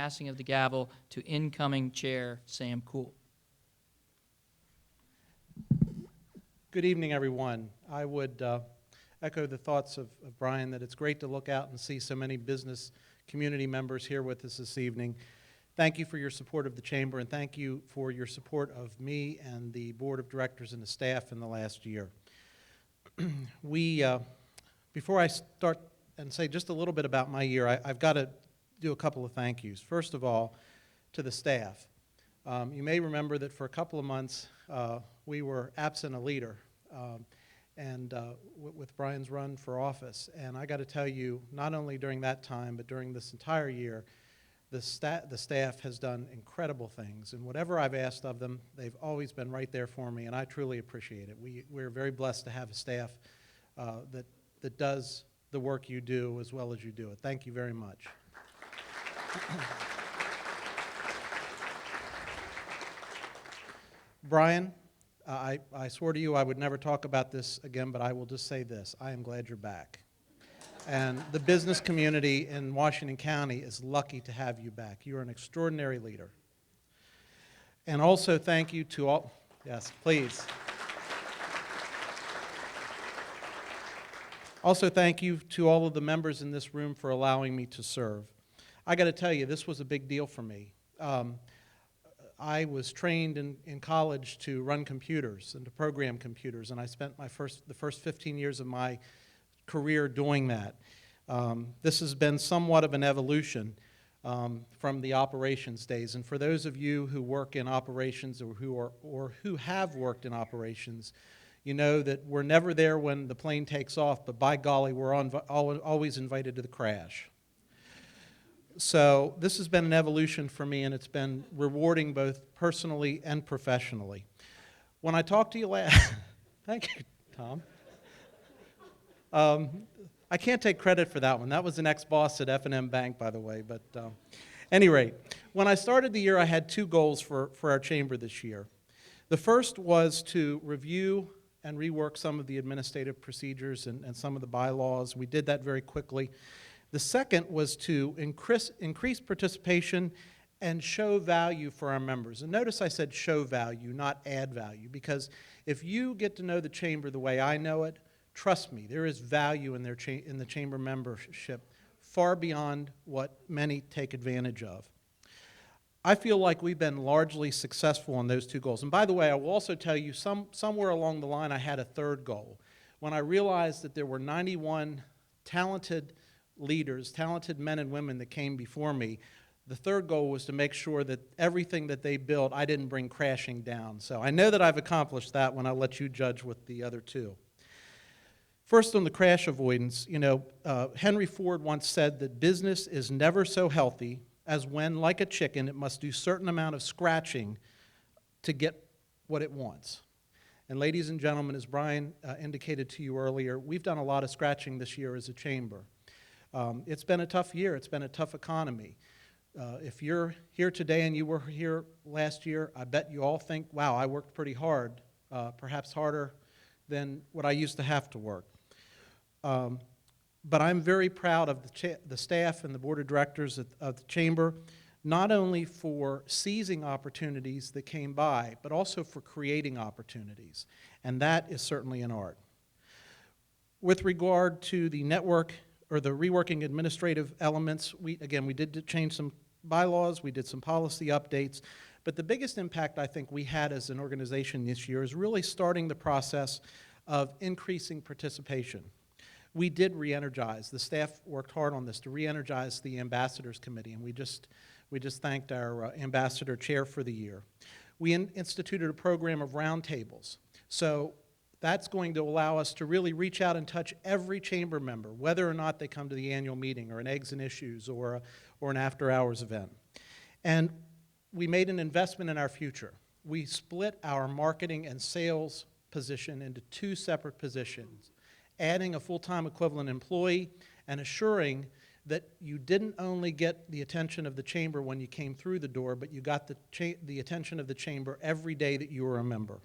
passing of the gavel to incoming Chair Sam Cool. Good evening, everyone. I would echo the thoughts of Brian that it's great to look out and see so many business community members here with us this evening. Thank you for your support of the Chamber, and thank you for your support of me and the Board of Directors and the staff in the last year. Before I start and say just a little bit about my year, I've got to do a couple of thank yous. First of all, to the staff. You may remember that for a couple of months we were absent a leader with Brian's run for office. And I got to tell you, not only during that time, but during this entire year, the staff has done incredible things. And whatever I've asked of them, they've always been right there for me, and I truly appreciate it. We're very blessed to have a staff that does the work you do as well as you do it. Thank you very much. Brian, I swore to you I would never talk about this again, but I will just say this. I am glad you're back. And the business community in Washington County is lucky to have you back. You are an extraordinary leader. And also thank you to all, yes, please. Also thank you to all of the members in this room for allowing me to serve. I got to tell you, this was a big deal for me. I was trained in college to run computers and to program computers, and I spent the first 15 years of my career doing that. This has been somewhat of an evolution from the operations days, and for those of you who work in operations or who have worked in operations, you know that we're never there when the plane takes off, but by golly, we're always invited to the crash. So this has been an evolution for me, and it's been rewarding both personally and professionally. When I talked to you last, thank you, Tom. I can't take credit for that one. That was an ex-boss at F&M Bank, by the way. But any rate, when I started the year, I had two goals for our chamber this year. The first was to review and rework some of the administrative procedures and some of the bylaws. We did that very quickly. The second was to increase participation and show value for our members. And notice I said show value, not add value, because if you get to know the chamber the way I know it, trust me, there is value in the chamber membership far beyond what many take advantage of. I feel like we've been largely successful on those two goals. And by the way, I will also tell you somewhere along the line I had a third goal. When I realized that there were 91 talented leaders, talented men and women that came before me, the third goal was to make sure that everything that they built, I didn't bring crashing down. So I know that I've accomplished that when I let you judge with the other two. First, on the crash avoidance, Henry Ford once said that business is never so healthy as when, like a chicken, it must do a certain amount of scratching to get what it wants. And ladies and gentlemen, as Brian indicated to you earlier, we've done a lot of scratching this year as a chamber. It's been a tough year. It's been a tough economy. If you're here today and you were here last year, I bet you all think, wow, I worked pretty hard, perhaps harder than what I used to have to work. But I'm very proud of the staff and the board of directors of the chamber, not only for seizing opportunities that came by, but also for creating opportunities. And that is certainly an art. With regard to the network or the reworking administrative elements, we did change some bylaws, we did some policy updates, but the biggest impact I think we had as an organization this year is really starting the process of increasing participation. We did re-energize. The staff worked hard on this to re-energize the Ambassadors Committee, and we just thanked our Ambassador Chair for the year. We instituted a program of roundtables. So that's going to allow us to really reach out and touch every chamber member, whether or not they come to the annual meeting or an Eggs and Issues or an after-hours event. And we made an investment in our future. We split our marketing and sales position into two separate positions, adding a full-time equivalent employee and assuring that you didn't only get the attention of the chamber when you came through the door, but you got the attention of the chamber every day that you were a member.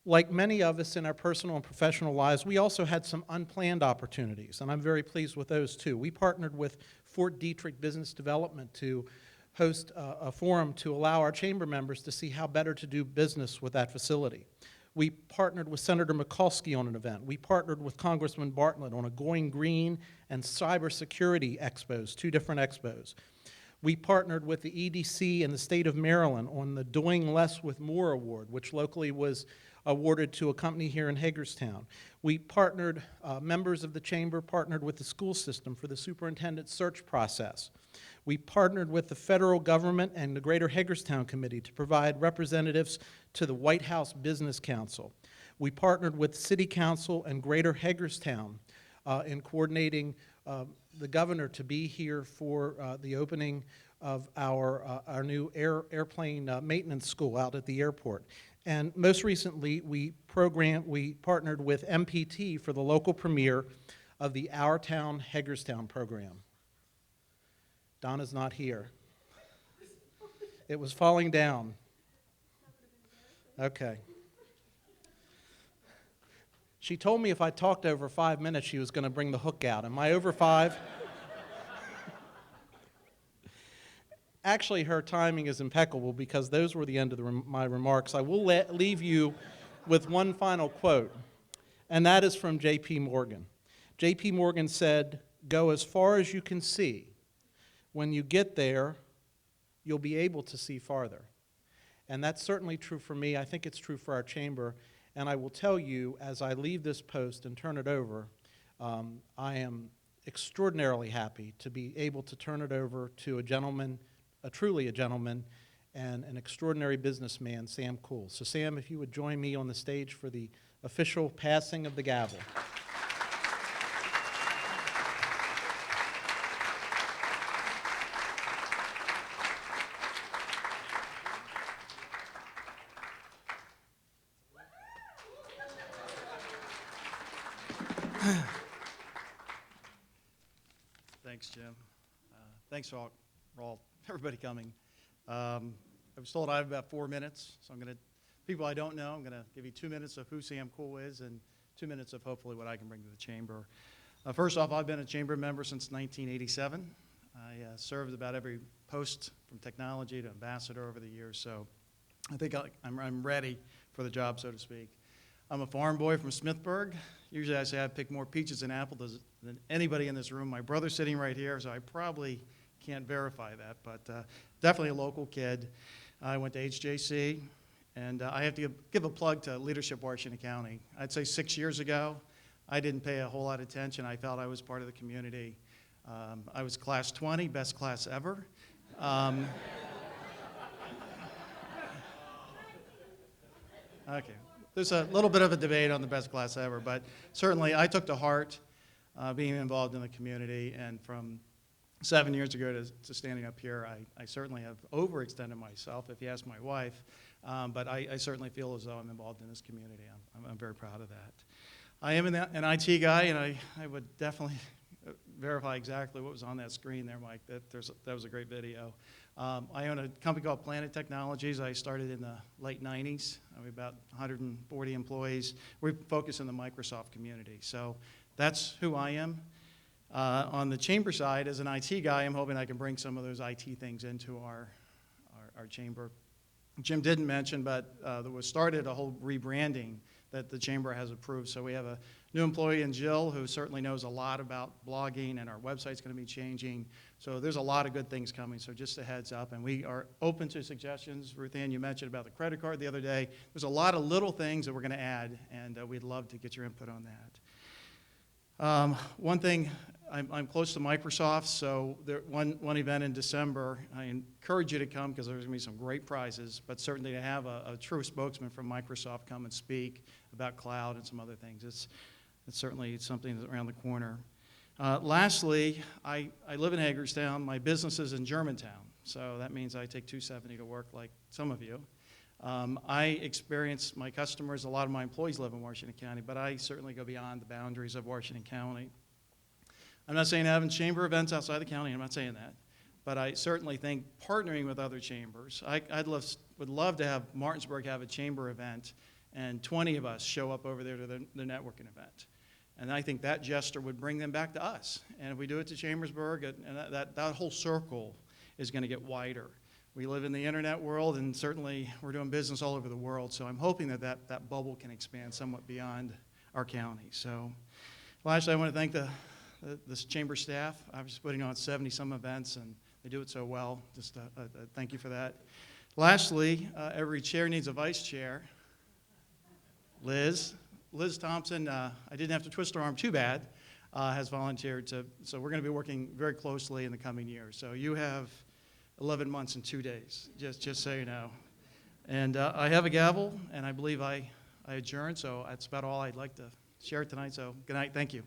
Like many of us in our personal and professional lives, we also had some unplanned opportunities, and I'm very pleased with those too. We partnered with Fort Detrick Business Development to host a forum to allow our chamber members to see how better to do business with that facility. We partnered with Senator Mikulski on an event. We partnered with Congressman Bartlett on a Going Green and Cybersecurity Expos, 2 different expos. We partnered with the EDC and the state of Maryland on the Doing Less with More Award, which locally was awarded to a company here in Hagerstown. We partnered, members of the chamber partnered with the school system for the superintendent search process. We partnered with the federal government and the Greater Hagerstown Committee to provide representatives to the White House Business Council. We partnered with City Council and Greater Hagerstown in coordinating the governor to be here for the opening of our new airplane maintenance school out at the airport. And most recently, we partnered with MPT for the local premiere of the Our Town Hagerstown program. Donna's not here. It was falling down. Okay. She told me if I talked over 5 minutes, she was going to bring the hook out. Am I over 5? Actually, her timing is impeccable because those were the end of my remarks. I will leave you with one final quote, and that is from J.P. Morgan. J.P. Morgan said, "Go as far as you can see. When you get there, you'll be able to see farther." And that's certainly true for me. I think it's true for our chamber. And I will tell you, as I leave this post and turn it over, I am extraordinarily happy to be able to turn it over to a gentleman, truly a gentleman, and an extraordinary businessman, Sam Cool. So Sam, if you would join me on the stage for the official passing of the gavel. Thanks, Jim. Thanks for everybody coming. I was told I have about 4 minutes, so people I don't know, I'm going to give you 2 minutes of who Sam Cool is and 2 minutes of hopefully what I can bring to the chamber. First off, I've been a chamber member since 1987. I served about every post from technology to ambassador over the years, so I think I'm ready for the job, so to speak. I'm a farm boy from Smithburg. Usually I say I pick more peaches and apples than anybody in this room. My brother's sitting right here, so I probably can't verify that, but definitely a local kid. I went to HJC, and I have to give a plug to Leadership Washington County. I'd say 6 years ago, I didn't pay a whole lot of attention. I felt I was part of the community. I was class 20, best class ever. Okay. There's a little bit of a debate on the best class ever, but certainly I took to heart being involved in the community, and from 7 years ago to standing up here, I certainly have overextended myself, if you ask my wife, but I certainly feel as though I'm involved in this community. I'm very proud of that. I am an IT guy, and I would definitely verify exactly what was on that screen there, Mike. That was a great video. I own a company called Planet Technologies. I started in the late 90s. We have about 140 employees. We focus in the Microsoft community. So that's who I am. On the chamber side, as an IT guy, I'm hoping I can bring some of those IT things into our chamber. Jim didn't mention, but there was started a whole rebranding that the chamber has approved. So we have a new employee in Jill who certainly knows a lot about blogging, and our website's going to be changing. So there's a lot of good things coming, so just a heads up. And we are open to suggestions. Ruth Ann, you mentioned about the credit card the other day. There's a lot of little things that we're going to add, and we'd love to get your input on that. One thing, I'm close to Microsoft, so one event in December, I encourage you to come because there's going to be some great prizes, but certainly to have a true spokesman from Microsoft come and speak about cloud and some other things. It's certainly something that's around the corner. Lastly, I live in Hagerstown. My business is in Germantown, so that means I take 270 to work like some of you. I experience my customers, a lot of my employees live in Washington County, but I certainly go beyond the boundaries of Washington County. I'm not saying having chamber events outside the county, I'm not saying that, but I certainly think partnering with other chambers. Would love to have Martinsburg have a chamber event and 20 of us show up over there to the networking event. And I think that gesture would bring them back to us. And if we do it to Chambersburg, and that whole circle is going to get wider. We live in the internet world, and certainly we're doing business all over the world, so I'm hoping that bubble can expand somewhat beyond our county. So lastly, I want to thank the chamber staff. I was putting on 70-some events, and they do it so well. Just thank you for that. Lastly, every chair needs a vice chair. Liz Thompson, I didn't have to twist her arm too bad, has volunteered to, so we're going to be working very closely in the coming year. So you have 11 months and 2 days, just so you know. And I have a gavel, and I believe I adjourn, so that's about all I'd like to share tonight. So good night, thank you.